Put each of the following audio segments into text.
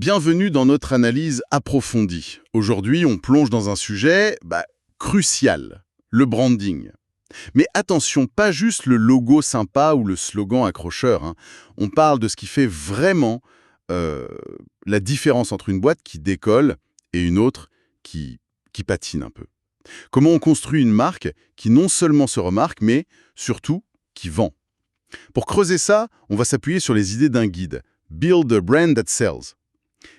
Bienvenue dans notre analyse approfondie. Aujourd'hui, on plonge dans un sujet crucial, le branding. Mais attention, pas juste le logo sympa ou le slogan accrocheur, hein. On parle de ce qui fait vraiment euh, la différence entre une boîte qui décolle et une autre qui patine un peu. Comment on construit une marque qui non seulement se remarque, mais surtout qui vend. Pour creuser ça, on va s'appuyer sur les idées d'un guide, Build a Brand That Sells.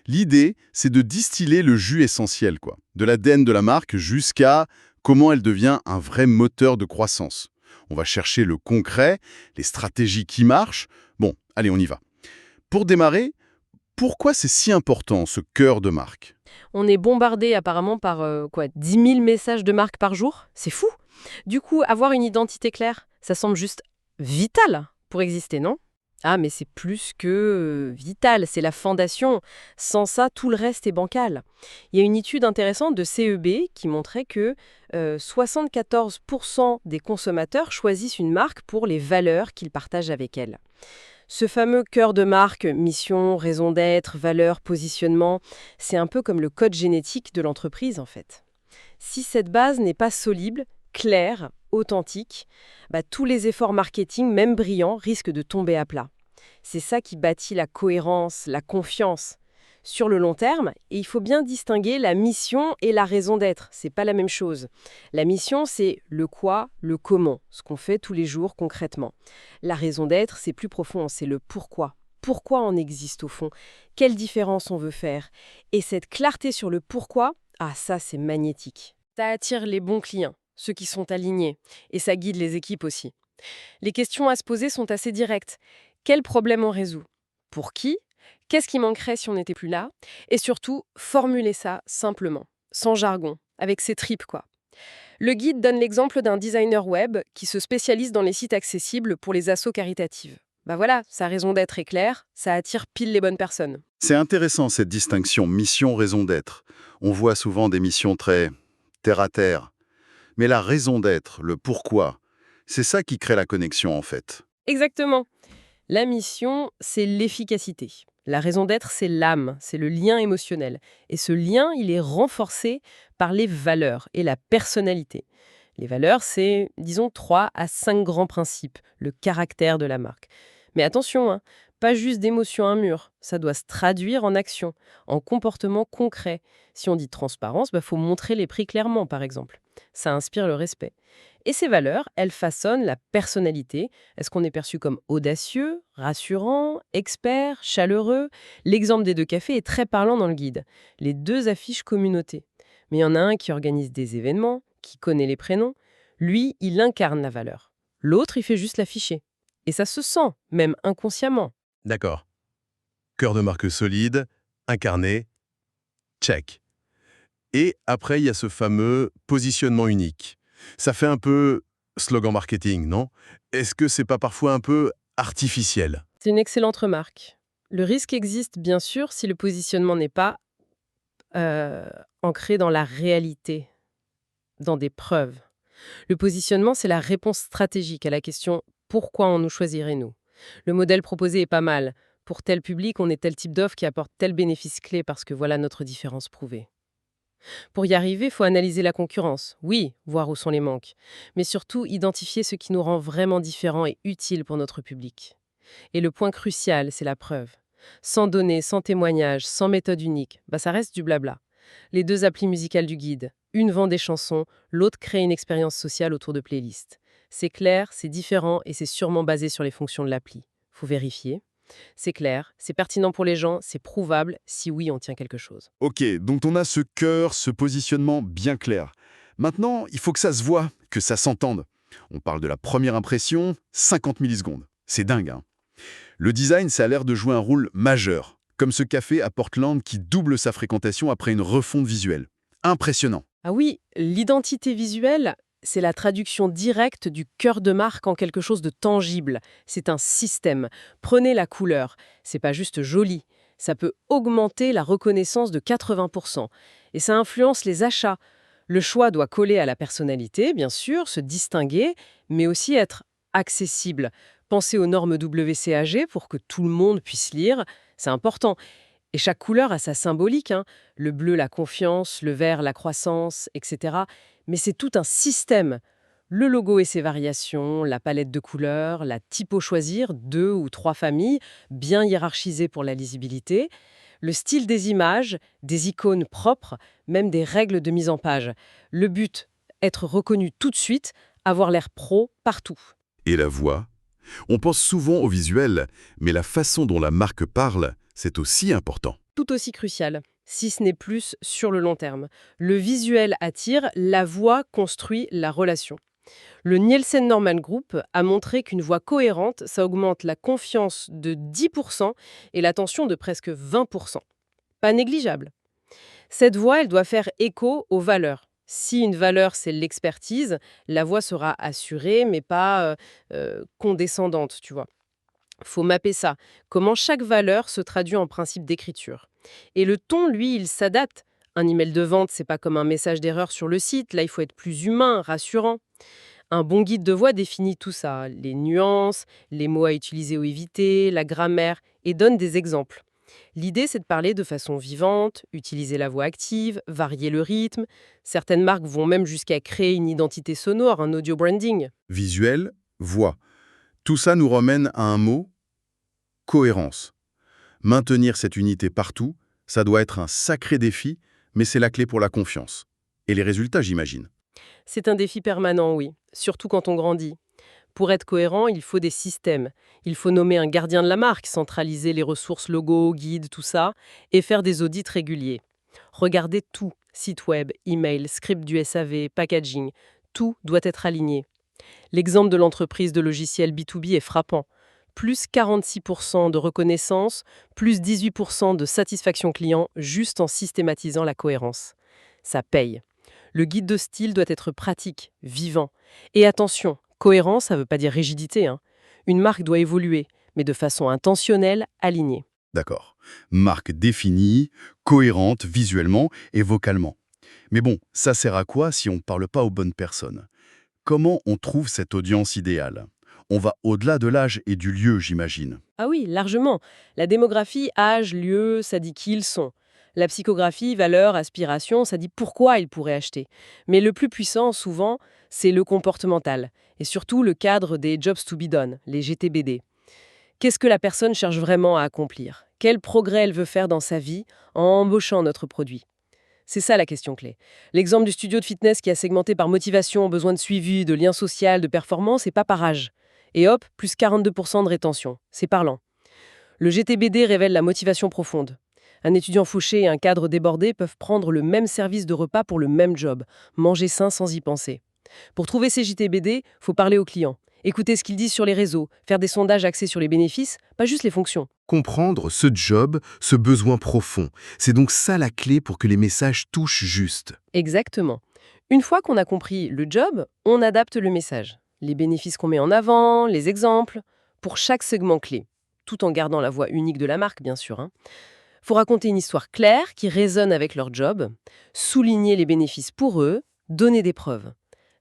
L'idée, c'est de distiller le jus essentiel, de l'ADN de la marque jusqu'à comment elle devient un vrai moteur de croissance. On va chercher le concret, les stratégies qui marchent. Bon, allez, on y va. Pour démarrer, pourquoi c'est si important, ce cœur de marque? On est bombardé apparemment par 10 000 messages de marque par jour. C'est fou. Du coup, avoir une identité claire, ça semble juste vital pour exister, non? Ah, mais c'est plus que vital, c'est la fondation. Sans ça, tout le reste est bancal. Il y a une étude intéressante de CEB qui montrait que 74% des consommateurs choisissent une marque pour les valeurs qu'ils partagent avec elle. Ce fameux cœur de marque, mission, raison d'être, valeur, positionnement, c'est un peu comme le code génétique de l'entreprise en fait. Si cette base n'est pas solide, claire, authentique, tous les efforts marketing, même brillants, risquent de tomber à plat. C'est ça qui bâtit la cohérence, la confiance. Sur le long terme, et il faut bien distinguer la mission et la raison d'être. C'est pas la même chose. La mission, c'est le quoi, le comment, ce qu'on fait tous les jours concrètement. La raison d'être, c'est plus profond, c'est le pourquoi. Pourquoi on existe au fond? Quelle différence on veut faire? Et cette clarté sur le pourquoi, ça c'est magnétique. Ça attire les bons clients, ceux qui sont alignés, et ça guide les équipes aussi. Les questions à se poser sont assez directes. Quel problème on résout? Pour qui? Qu'est-ce qui manquerait si on n'était plus là? Et surtout, formuler ça simplement, sans jargon, avec ses tripes, quoi. Le guide donne l'exemple d'un designer web qui se spécialise dans les sites accessibles pour les assos caritatives. Voilà, sa raison d'être est claire, ça attire pile les bonnes personnes. C'est intéressant cette distinction mission-raison d'être. On voit souvent des missions très terre-à-terre. Mais la raison d'être, le pourquoi, c'est ça qui crée la connexion en fait. Exactement. La mission, c'est l'efficacité. La raison d'être, c'est l'âme, c'est le lien émotionnel. Et ce lien, il est renforcé par les valeurs et la personnalité. Les valeurs, c'est, disons, 3 à 5 grands principes, le caractère de la marque. Mais attention, pas juste d'émotion à un mur, ça doit se traduire en action, en comportement concret. Si on dit transparence, faut montrer les prix clairement, par exemple. Ça inspire le respect. Et ces valeurs, elles façonnent la personnalité. Est-ce qu'on est perçu comme audacieux, rassurant, expert, chaleureux? L'exemple des 2 cafés est très parlant dans le guide. Les 2 affichent communauté. Mais il y en a un qui organise des événements, qui connaît les prénoms. Lui, il incarne la valeur. L'autre, il fait juste l'afficher. Et ça se sent, même inconsciemment. D'accord. Cœur de marque solide, incarné, check. Et après, il y a ce fameux positionnement unique. Ça fait un peu slogan marketing, non? Est-ce que c'est pas parfois un peu artificiel? C'est une excellente remarque. Le risque existe, bien sûr, si le positionnement n'est pas ancré dans la réalité, dans des preuves. Le positionnement, c'est la réponse stratégique à la question «Pourquoi on nous choisirait, nous?» Le modèle proposé est pas mal. Pour tel public, on est tel type d'offre qui apporte tel bénéfice clé parce que voilà notre différence prouvée. Pour y arriver, il faut analyser la concurrence. Oui, voir où sont les manques. Mais surtout, identifier ce qui nous rend vraiment différents et utiles pour notre public. Et le point crucial, c'est la preuve. Sans données, sans témoignages, sans méthode unique, ça reste du blabla. Les 2 applis musicales du guide. Une vend des chansons, l'autre crée une expérience sociale autour de playlists. C'est clair, c'est différent et c'est sûrement basé sur les fonctions de l'appli. Faut vérifier. C'est clair, c'est pertinent pour les gens, c'est prouvable, si oui, on tient quelque chose. Ok, donc on a ce cœur, ce positionnement bien clair. Maintenant, il faut que ça se voit, que ça s'entende. On parle de la première impression, 50 millisecondes. C'est dingue, hein? Le design, ça a l'air de jouer un rôle majeur, comme ce café à Portland qui double sa fréquentation après une refonte visuelle. Impressionnant. Ah oui, l'identité visuelle, c'est la traduction directe du cœur de marque en quelque chose de tangible. C'est un système. Prenez la couleur. C'est pas juste joli. Ça peut augmenter la reconnaissance de 80%. Et ça influence les achats. Le choix doit coller à la personnalité, bien sûr, se distinguer, mais aussi être accessible. Pensez aux normes WCAG pour que tout le monde puisse lire. C'est important. Et chaque couleur a sa symbolique, hein. Le bleu, la confiance, le vert, la croissance, etc. Mais c'est tout un système. Le logo et ses variations, la palette de couleurs, la typo choisir, 2 ou 3 familles, bien hiérarchisées pour la lisibilité, le style des images, des icônes propres, même des règles de mise en page. Le but, être reconnu tout de suite, avoir l'air pro partout. Et la voix? On pense souvent au visuel, mais la façon dont la marque parle, c'est aussi important. Tout aussi crucial, si ce n'est plus sur le long terme. Le visuel attire, la voix construit la relation. Le Nielsen Norman Group a montré qu'une voix cohérente, ça augmente la confiance de 10% et l'attention de presque 20%. Pas négligeable. Cette voix, elle doit faire écho aux valeurs. Si une valeur, c'est l'expertise, la voix sera assurée, mais pas condescendante, tu vois. Faut mapper ça. Comment chaque valeur se traduit en principe d'écriture. Et le ton, lui, il s'adapte. Un email de vente, c'est pas comme un message d'erreur sur le site. Là, il faut être plus humain, rassurant. Un bon guide de voix définit tout ça, les nuances, les mots à utiliser ou éviter, la grammaire, et donne des exemples. L'idée, c'est de parler de façon vivante, utiliser la voix active, varier le rythme. Certaines marques vont même jusqu'à créer une identité sonore, un audio branding. Visuel, voix. Tout ça nous ramène à un mot, cohérence. Maintenir cette unité partout, ça doit être un sacré défi, mais c'est la clé pour la confiance. Et les résultats, j'imagine. C'est un défi permanent, oui, surtout quand on grandit. Pour être cohérent, il faut des systèmes. Il faut nommer un gardien de la marque, centraliser les ressources logos, guides, tout ça, et faire des audits réguliers. Regardez tout, site web, email, script du SAV, packaging, tout doit être aligné. L'exemple de l'entreprise de logiciels B2B est frappant. Plus 46% de reconnaissance, plus 18% de satisfaction client, juste en systématisant la cohérence. Ça paye. Le guide de style doit être pratique, vivant. Et attention, cohérence, ça ne veut pas dire rigidité, hein. Une marque doit évoluer, mais de façon intentionnelle, alignée. D'accord. Marque définie, cohérente visuellement et vocalement. Mais bon, ça sert à quoi si on ne parle pas aux bonnes personnes? Comment on trouve cette audience idéale? On va au-delà de l'âge et du lieu, j'imagine. Ah oui, largement. La démographie, âge, lieu, ça dit qui ils sont. La psychographie, valeur, aspiration, ça dit pourquoi ils pourraient acheter. Mais le plus puissant, souvent, c'est le comportemental. Et surtout le cadre des jobs to be done, les GTBD. Qu'est-ce que la personne cherche vraiment à accomplir? Quel progrès elle veut faire dans sa vie en embauchant notre produit? C'est ça la question clé. L'exemple du studio de fitness qui a segmenté par motivation, besoin de suivi, de lien social, de performance, et pas par âge. Et hop, plus 42% de rétention. C'est parlant. Le GTBD révèle la motivation profonde. Un étudiant fauché et un cadre débordé peuvent prendre le même service de repas pour le même job, manger sain sans y penser. Pour trouver ces JTBD, faut parler aux clients, écouter ce qu'ils disent sur les réseaux, faire des sondages axés sur les bénéfices, pas juste les fonctions. Comprendre ce job, ce besoin profond, c'est donc ça la clé pour que les messages touchent juste. Exactement. Une fois qu'on a compris le job, on adapte le message. Les bénéfices qu'on met en avant, les exemples, pour chaque segment clé, tout en gardant la voix unique de la marque, bien sûr, hein. Faut raconter une histoire claire qui résonne avec leur job, souligner les bénéfices pour eux, donner des preuves.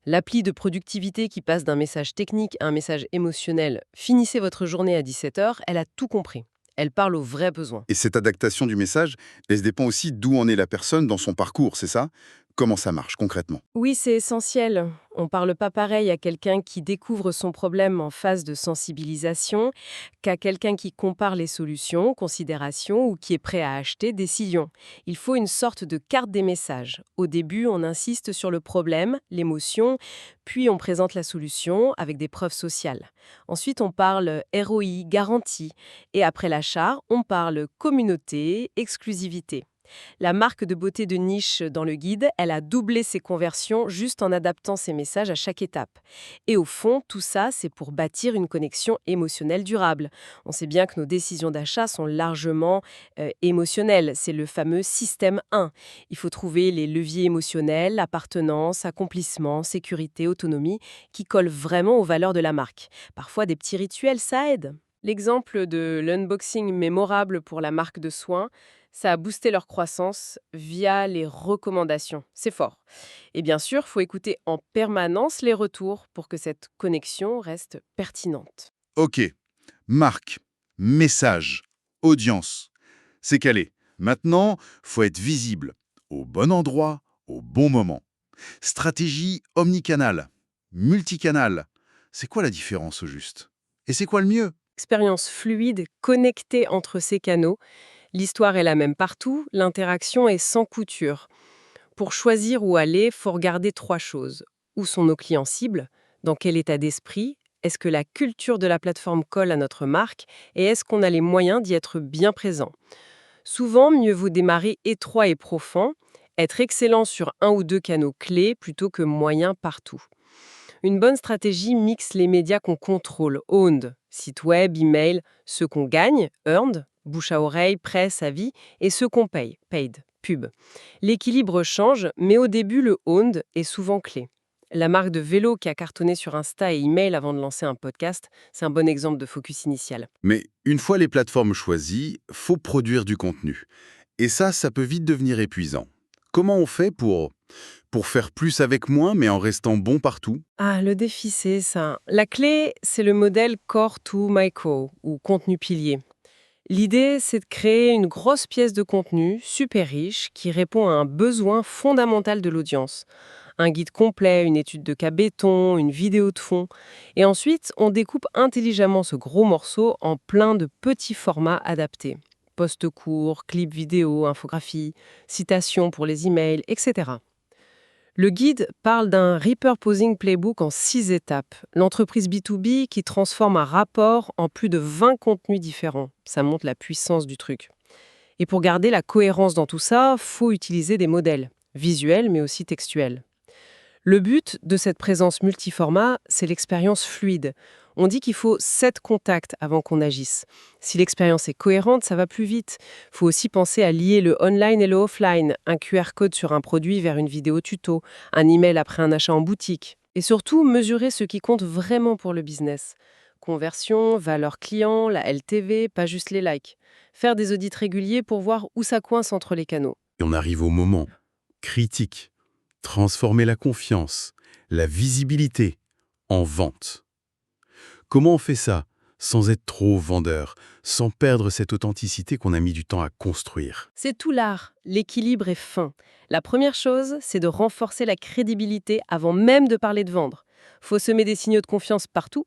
L'appli de productivité qui passe d'un message technique à un message émotionnel « Finissez votre journée à 17h », elle a tout compris. Elle parle aux vrais besoins. Et cette adaptation du message, elle se dépend aussi d'où en est la personne dans son parcours, c'est ça? Comment ça marche concrètement? Oui, c'est essentiel. On parle pas pareil à quelqu'un qui découvre son problème en phase de sensibilisation qu'à quelqu'un qui compare les solutions, considérations ou qui est prêt à acheter, décision. Il faut une sorte de carte des messages. Au début, on insiste sur le problème, l'émotion, puis on présente la solution avec des preuves sociales. Ensuite, on parle ROI, garantie. Et après l'achat, on parle communauté, exclusivité. La marque de beauté de niche dans le guide, elle a doublé ses conversions juste en adaptant ses messages à chaque étape. Et au fond, tout ça, c'est pour bâtir une connexion émotionnelle durable. On sait bien que nos décisions d'achat sont largement émotionnelles. C'est le fameux système 1. Il faut trouver les leviers émotionnels, appartenance, accomplissement, sécurité, autonomie, qui collent vraiment aux valeurs de la marque. Parfois, des petits rituels, ça aide. L'exemple de l'unboxing mémorable pour la marque de soins, ça a boosté leur croissance via les recommandations. C'est fort. Et bien sûr, il faut écouter en permanence les retours pour que cette connexion reste pertinente. Ok. Marque, message, audience. C'est calé. Maintenant, faut être visible, au bon endroit, au bon moment. Stratégie omnicanal, multicanal. C'est quoi la différence au juste? Et c'est quoi le mieux? Expérience fluide, connectée entre ces canaux. L'histoire est la même partout, l'interaction est sans couture. Pour choisir où aller, faut regarder 3 choses. Où sont nos clients cibles? Dans quel état d'esprit? Est-ce que la culture de la plateforme colle à notre marque? Et est-ce qu'on a les moyens d'y être bien présent? Souvent, mieux vaut démarrer étroit et profond, être excellent sur un ou deux canaux clés plutôt que moyen partout. Une bonne stratégie mixe les médias qu'on contrôle, owned, site web, email, ceux qu'on gagne, earned, bouche à oreille, presse, avis, et ceux qu'on paye, paid, pub. L'équilibre change, mais au début, le owned est souvent clé. La marque de vélo qui a cartonné sur Insta et email avant de lancer un podcast, c'est un bon exemple de focus initial. Mais une fois les plateformes choisies, faut produire du contenu. Et ça peut vite devenir épuisant. Comment on fait pour faire plus avec moins, mais en restant bon partout? Ah, le défi, c'est ça. La clé, c'est le modèle Core to Micro, ou contenu pilier. L'idée, c'est de créer une grosse pièce de contenu super riche qui répond à un besoin fondamental de l'audience. Un guide complet, une étude de cas béton, une vidéo de fond. Et ensuite, on découpe intelligemment ce gros morceau en plein de petits formats adaptés. Posts courts, clips vidéo, infographies, citations pour les emails, etc. Le guide parle d'un repurposing playbook en 6 étapes. L'entreprise B2B qui transforme un rapport en plus de 20 contenus différents. Ça montre la puissance du truc. Et pour garder la cohérence dans tout ça, faut utiliser des modèles, visuels mais aussi textuels. Le but de cette présence multiformat, c'est l'expérience fluide. On dit qu'il faut 7 contacts avant qu'on agisse. Si l'expérience est cohérente, ça va plus vite. Il faut aussi penser à lier le online et le offline, un QR code sur un produit vers une vidéo tuto, un email après un achat en boutique. Et surtout, mesurer ce qui compte vraiment pour le business. Conversion, valeur client, la LTV, pas juste les likes. Faire des audits réguliers pour voir où ça coince entre les canaux. Et on arrive au moment critique. Transformer la confiance, la visibilité, en vente. Comment on fait ça sans être trop vendeur, sans perdre cette authenticité qu'on a mis du temps à construire? C'est tout l'art. L'équilibre est fin. La première chose, c'est de renforcer la crédibilité avant même de parler de vendre. Faut semer des signaux de confiance partout.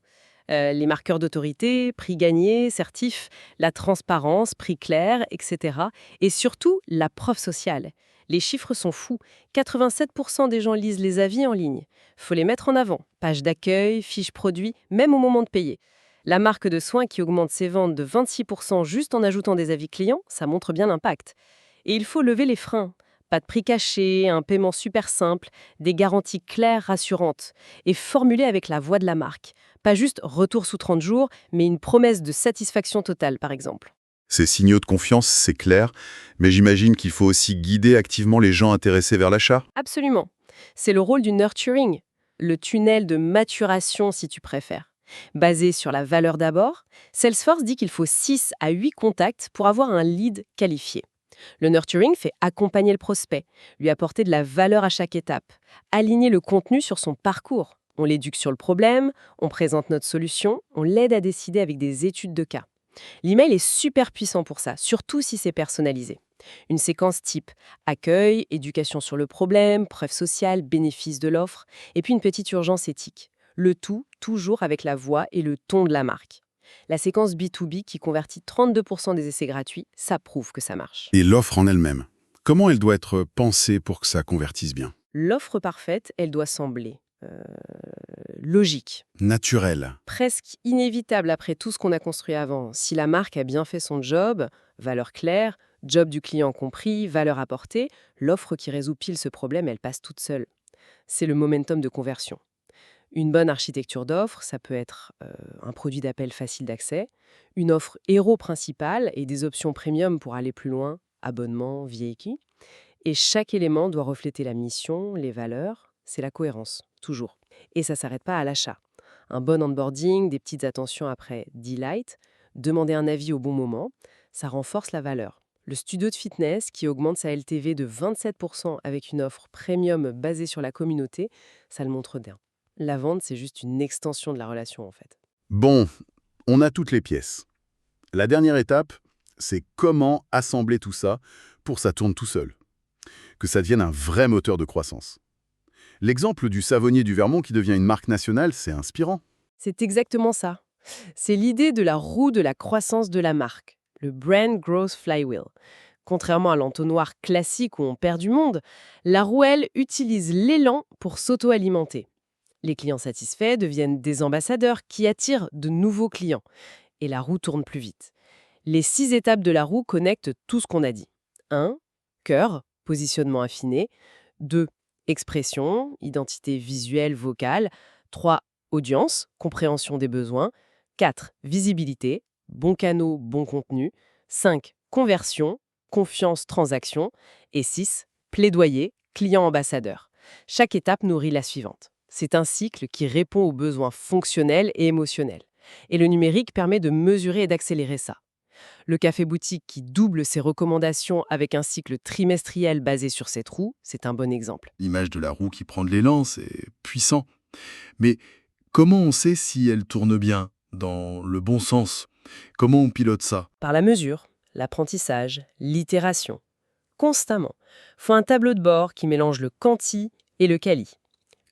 Les marqueurs d'autorité, prix gagné, certif, la transparence, prix clair, etc. Et surtout, la preuve sociale. Les chiffres sont fous. 87% des gens lisent les avis en ligne. Faut les mettre en avant. Page d'accueil, fiche produit, même au moment de payer. La marque de soins qui augmente ses ventes de 26% juste en ajoutant des avis clients, ça montre bien l'impact. Et il faut lever les freins. Pas de prix caché, un paiement super simple, des garanties claires, rassurantes. Et formulées avec la voix de la marque. Pas juste retour sous 30 jours, mais une promesse de satisfaction totale, par exemple. Ces signaux de confiance, c'est clair, mais j'imagine qu'il faut aussi guider activement les gens intéressés vers l'achat. Absolument. C'est le rôle du nurturing, le tunnel de maturation si tu préfères. Basé sur la valeur d'abord, Salesforce dit qu'il faut 6 à 8 contacts pour avoir un lead qualifié. Le nurturing fait accompagner le prospect, lui apporter de la valeur à chaque étape, aligner le contenu sur son parcours. On l'éduque sur le problème, on présente notre solution, on l'aide à décider avec des études de cas. L'email est super puissant pour ça, surtout si c'est personnalisé. Une séquence type accueil, éducation sur le problème, preuve sociale, bénéfice de l'offre, et puis une petite urgence éthique. Le tout, toujours avec la voix et le ton de la marque. La séquence B2B qui convertit 32% des essais gratuits, ça prouve que ça marche. Et l'offre en elle-même, comment elle doit être pensée pour que ça convertisse bien? L'offre parfaite, elle doit sembler logique, Naturel. presque inévitable après tout ce qu'on a construit avant. Si la marque a bien fait son job, valeur claire, job du client compris, valeur apportée, l'offre qui résout pile ce problème, elle passe toute seule. C'est le momentum de conversion. Une bonne architecture d'offre, ça peut être un produit d'appel facile d'accès, une offre héros principale et des options premium pour aller plus loin, abonnement, VIP. Et chaque élément doit refléter la mission, les valeurs, c'est la cohérence, toujours. Et ça ne s'arrête pas à l'achat. Un bon onboarding, des petites attentions après delight, demander un avis au bon moment, ça renforce la valeur. Le studio de fitness qui augmente sa LTV de 27% avec une offre premium basée sur la communauté, ça le montre bien. La vente, c'est juste une extension de la relation en fait. Bon, on a toutes les pièces. La dernière étape, c'est comment assembler tout ça pour que ça tourne tout seul, que ça devienne un vrai moteur de croissance. L'exemple du savonnier du Vermont qui devient une marque nationale, c'est inspirant. C'est exactement ça. C'est l'idée de la roue de la croissance de la marque, le Brand Growth Flywheel. Contrairement à l'entonnoir classique où on perd du monde, la rouelle utilise l'élan pour s'auto-alimenter. Les clients satisfaits deviennent des ambassadeurs qui attirent de nouveaux clients. Et la roue tourne plus vite. Les 6 étapes de la roue connectent tout ce qu'on a dit. 1. Cœur, positionnement affiné. 2. Expression, identité visuelle, vocale. 3. Audience, compréhension des besoins. 4. Visibilité, bon canot, bon contenu. 5. Conversion, confiance, transaction. Et 6. Plaidoyer, client-ambassadeur. Chaque étape nourrit la suivante. C'est un cycle qui répond aux besoins fonctionnels et émotionnels. Et le numérique permet de mesurer et d'accélérer ça. Le café boutique qui double ses recommandations avec un cycle trimestriel basé sur cette roue, c'est un bon exemple. L'image de la roue qui prend de l'élan, c'est puissant. Mais comment on sait si elle tourne bien, dans le bon sens? Comment on pilote ça? Par la mesure, l'apprentissage, l'itération. Constamment. Faut un tableau de bord qui mélange le quanti et le quali.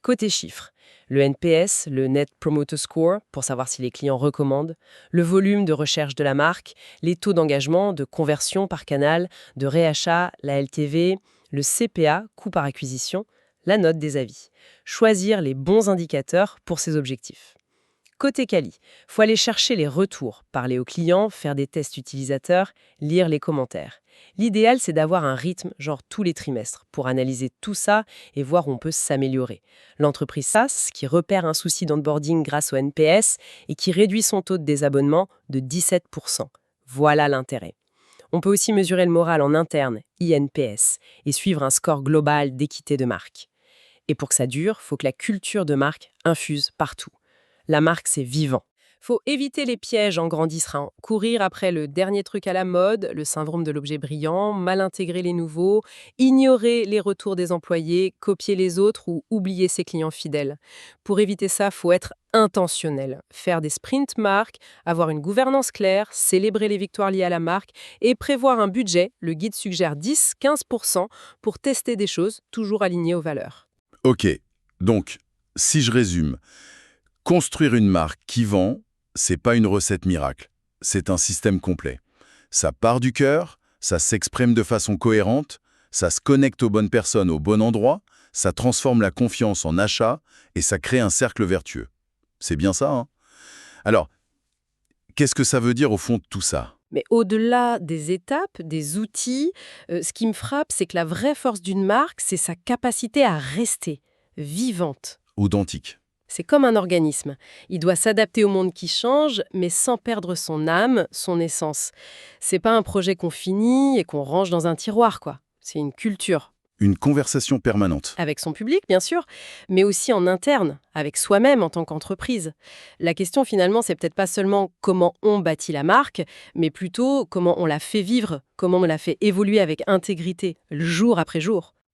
Côté chiffres, le NPS, le Net Promoter Score, pour savoir si les clients recommandent, le volume de recherche de la marque, les taux d'engagement, de conversion par canal, de réachat, la LTV, le CPA, coût par acquisition, la note des avis. Choisir les bons indicateurs pour ces objectifs. Côté quali, faut aller chercher les retours, parler aux clients, faire des tests utilisateurs, lire les commentaires. L'idéal, c'est d'avoir un rythme, genre tous les trimestres, pour analyser tout ça et voir où on peut s'améliorer. L'entreprise SaaS, qui repère un souci d'onboarding grâce au NPS et qui réduit son taux de désabonnement de 17%. Voilà l'intérêt. On peut aussi mesurer le moral en interne, INPS, et suivre un score global d'équité de marque. Et pour que ça dure, faut que la culture de marque infuse partout. La marque, c'est vivant. Faut éviter les pièges en grandissant, courir après le dernier truc à la mode, le syndrome de l'objet brillant, mal intégrer les nouveaux, ignorer les retours des employés, copier les autres ou oublier ses clients fidèles. Pour éviter ça, faut être intentionnel, faire des sprints marques, avoir une gouvernance claire, célébrer les victoires liées à la marque et prévoir un budget, le guide suggère 10-15%, pour tester des choses toujours alignées aux valeurs. Ok, donc, si je résume, construire une marque qui vend, c'est pas une recette miracle, c'est un système complet. Ça part du cœur, ça s'exprime de façon cohérente, ça se connecte aux bonnes personnes au bon endroit, ça transforme la confiance en achat et ça crée un cercle vertueux. C'est bien ça, hein? Alors, qu'est-ce que ça veut dire au fond de tout ça? Mais au-delà des étapes, des outils, ce qui me frappe, c'est que la vraie force d'une marque, c'est sa capacité à rester vivante. Authentique. C'est comme un organisme. Il doit s'adapter au monde qui change, mais sans perdre son âme, son essence. C'est pas un projet qu'on finit et qu'on range dans un tiroir, quoi. C'est une culture. Une conversation permanente. Avec son public, bien sûr, mais aussi en interne, avec soi-même en tant qu'entreprise. La question, finalement, c'est peut-être pas seulement comment on bâtit la marque, mais plutôt comment on la fait vivre, comment on la fait évoluer avec intégrité, jour après jour.